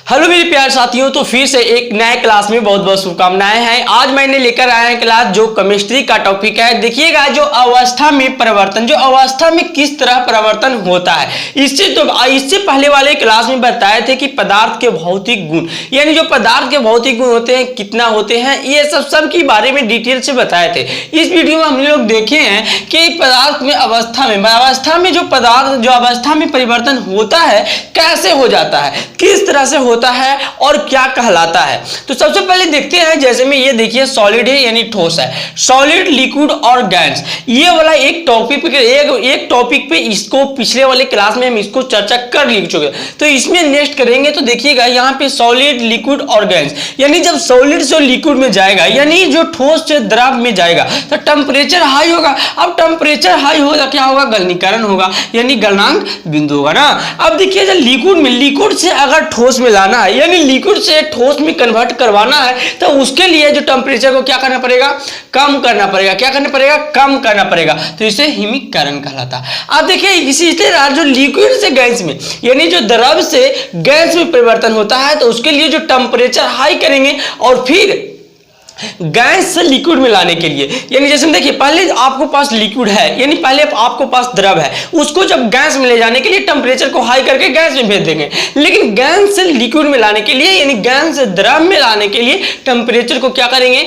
Hello मेरे प्यारे साथियों, तो फिर से एक नए क्लास में बहुत बहुत शुभकामनाएं हैं। आज मैंने लेकर आया है क्लास जो केमिस्ट्री का टॉपिक है। देखिएगा जो अवस्था में परिवर्तन, जो अवस्था में किस तरह परिवर्तन होता है, इससे पहले वाले क्लास में बताए थे कि पदार्थ के भौतिक गुण, यानी जो पदार्थ के भौतिक गुण होते हैं कितना होते हैं, ये सब के बारे में डिटेल से बताए थे। इस वीडियो में हम लोग देखे हैं कि पदार्थ में अवस्था में जो पदार्थ जो अवस्था में परिवर्तन होता है कैसे हो जाता है, किस तरह से होता है और क्या कहलाता है। तो सबसे पहले देखते हैं, जैसे में ये देखिए सॉलिड है यानी ठोस है, सॉलिड, लिक्विड और गैस। ये वाला एक टॉपिक पे इसको पिछले वाले क्लास में हम इसको चर्चा कर चुके, तो इसमें नेक्स्ट करेंगे। तो देखिएगा यहाँ पे सॉलिड, लिक्विड और गैस, यानी जब सॉलिड से लिक्विड में जाएगा, यानी जो ठोस से द्रव में जाएगा तो टेम्परेचर हाई होगा। अब टेम्परेचर हाई होगा क्या होगा, गलनीकरण होगा, यानी गलनांक बिंदु होगा ना। अब देखिए जब लिक्विड से अगर ठोस में लाना है, यानी लिक्विड से ठोस में कन्वर्ट करवाना है, तो उसके लिए जो टेम्परेचर को क्या करना पड़ेगा, कम करना पड़ेगा। क्या करना पड़ेगा, कम करना पड़ेगा। तो इसे हिमीकरण कहलाता है। अब देखिए इसी तरह जो लिक्विड से गैस में, यानी जो द्रव से गैस में परिवर्तन होता है, तो उसके लिए जो टेम्परेचर हाई करेंगे और फिर गैस से लिक्विड में लाने के लिए, यानी जैसे देखिए पहले आपको पास लिक्विड है, यानी पहले आपको पास द्रव है, उसको जब गैस में ले जाने के लिए टेम्परेचर को हाई करके गैस में भेज देंगे। लेकिन गैस से लिक्विड में लाने के लिए, यानी गैस से द्रव में लाने के लिए टेम्परेचर को क्या करेंगे,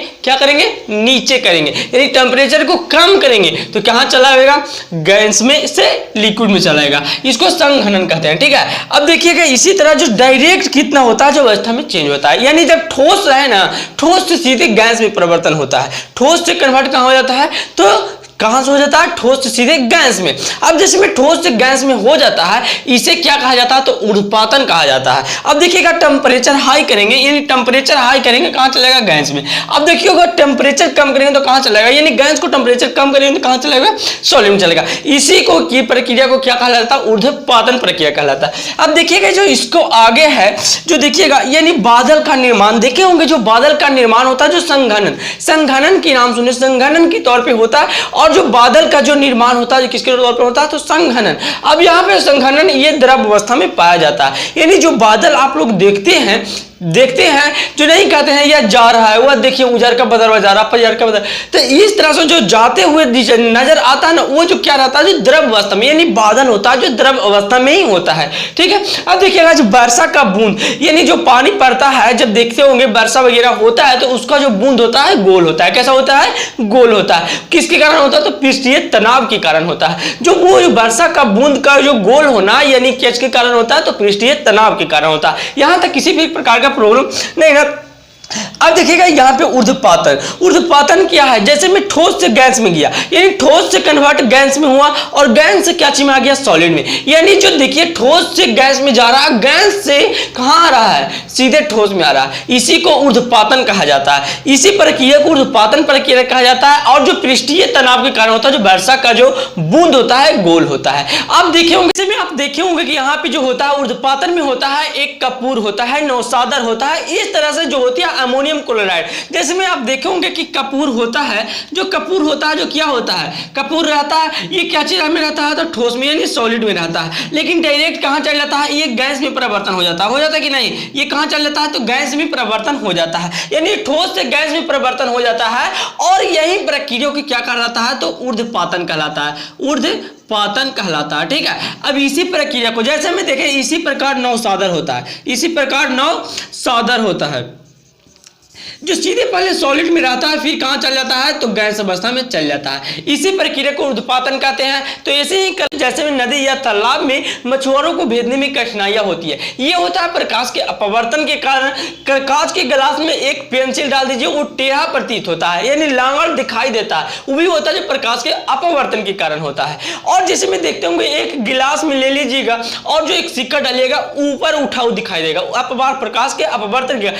नीचे करेंगे, यानी टेम्परेचर को कम करेंगे। तो कहां चला जाएगा, गैस में से लिक्विड में चला जाएगा। इसको संघनन कहते हैं। ठीक है, अब देखिएगा इसी तरह जो डायरेक्ट कितना होता है, जो अवस्था में चेंज होता है, यानी जब ठोस रहे ना, ठोस से सीधे गैस में परिवर्तन होता है। ठोस से कन्वर्ट कहां हो जाता है, तो कहां से हो जाता है, ठोस से सीधे गैस में। अब जैसे में ठोस से गैस में हो जाता है, इसे क्या कहा जाता है, तो ऊर्ध्वपातन कहा जाता है। अब देखिएगा टेम्परेचर हाई करेंगे, यानी टेम्परेचर हाई करेंगे, कहां चलेगा, गैस में। अब देखिएगा टेम्परेचर कम करेंगे तो कहां चलेगा, यानी गैस को टेम्परेचर कम करेंगे तो कहां चलेगा, सॉलिड में चलेगा। इसी को की प्रक्रिया को क्या कहलाता है, ऊर्ध्वपातन प्रक्रिया कहलाता है। अब देखिएगा जो इसको आगे है, जो देखिएगा यानी बादल का निर्माण देखे होंगे, जो बादल का निर्माण होता है, जो संघनन की नाम सुने, संघनन के तौर पर होता है। और जो बादल का जो निर्माण होता है, किसके तौर पर होता है, तो संघनन। अब यहाँ पे संघनन ये द्रव अवस्था में पाया जाता है, यानी जो बादल आप लोग देखते हैं, जो नहीं कहते हैं यह जा रहा है, वह देखिए उजर का बदल जा रहा, पजर का बदल, तो इस तरह से जो जाते हुए नजर आता है ना, वो जो क्या रहता है, जो द्रव अवस्था में, यानी बादल होता है जो द्रव अवस्था में ही होता है। ठीक है, अब देखिएगा जो वर्षा का बूंद, यानी जो पानी पड़ता है, जब देखते होंगे वर्षा वगैरह होता है, तो उसका जो बूंद होता है गोल होता है। कैसा होता है, गोल होता है। किसके कारण होता है, तो पृष्ठीय तनाव के कारण होता है। जो वो वर्षा का बूंद का जो गोल होना, यानी किसके कारण होता है, तो पृष्ठीय तनाव के कारण होता है। यहां तक किसी भी प्रकार का प्रॉब्लम नहीं ना। अब देखिएगा यहाँ पे ऊर्ध्वपातन क्या है, जैसे मैं ठोस से गैस में गया, यानी ठोस से कन्वर्ट गैस में हुआ, और गैस से क्या चीज में आ गया, सॉलिड में। यानी जो देखिए ठोस से गैस में जा रहा है, गैस से कहां आ रहा है, सीधे ठोस में आ रहा है। इसी को ऊर्ध्वपातन कहा जाता है। इसी प्रक्रिया को ऊर्ध्वपातन प्रक्रिया कहा जाता है। और जो पृष्ठीय तनाव के कारण होता है, जो वर्षा का जो बूंद होता है गोल होता है। आप देखे होंगे कि यहाँ पे जो होता है ऊर्ध्वपातन में होता है, एक कपूर होता है, नौसादर होता है, इस तरह से जो होती है अमोनियम क्लोराइड। जैसे में आप देखे होंगे कि कपूर होता है, जो क्या होता है, कपूर रहता है, ये क्या चीज में रहता है, तो ठोस में यानी सॉलिड में रहता है। लेकिन डायरेक्ट कहां चल जाता है, ये गैस में परिवर्तन हो जाता है कि नहीं, ये कहां चल जाता है, तो गैस में परिवर्तन हो जाता है, यानी ठोस से गैस में परिवर्तन हो जाता है। और यही प्रक्रिया को क्या कहलाता है, तो ऊर्ध्वपातन कहलाता है, ऊर्ध्वपातन कहलाता है। ठीक है, अब इसी प्रक्रिया को जैसे में देखें, इसी प्रकार नौसादर होता है, जो सीधे पहले सॉलिड में रहता है, फिर कहां चल जाता है, तो गैस अवस्था में चल जाता है। इसी प्रक्रिया को ऊर्ध्वपातन कहते हैं। तो ऐसे ही जैसे में नदी या तालाब में मछुआरों को भेजने में कठिनाइयां होती है, ये होता है प्रकाश के अपवर्तन के कारण। कांच के गिलास में एक पेंसिल डाल दीजिए, वो टेढ़ा प्रतीत होता है, यानी लांगड़ दिखाई देता है, वो भी होता है जो प्रकाश के अपवर्तन के कारण होता है। और जैसे में देखते होंगे, एक गिलास में ले लीजिएगा और जो एक सिक्का डालिएगा, ऊपर उठा हुआ दिखाई देगा, प्रकाश के अपवर्तन के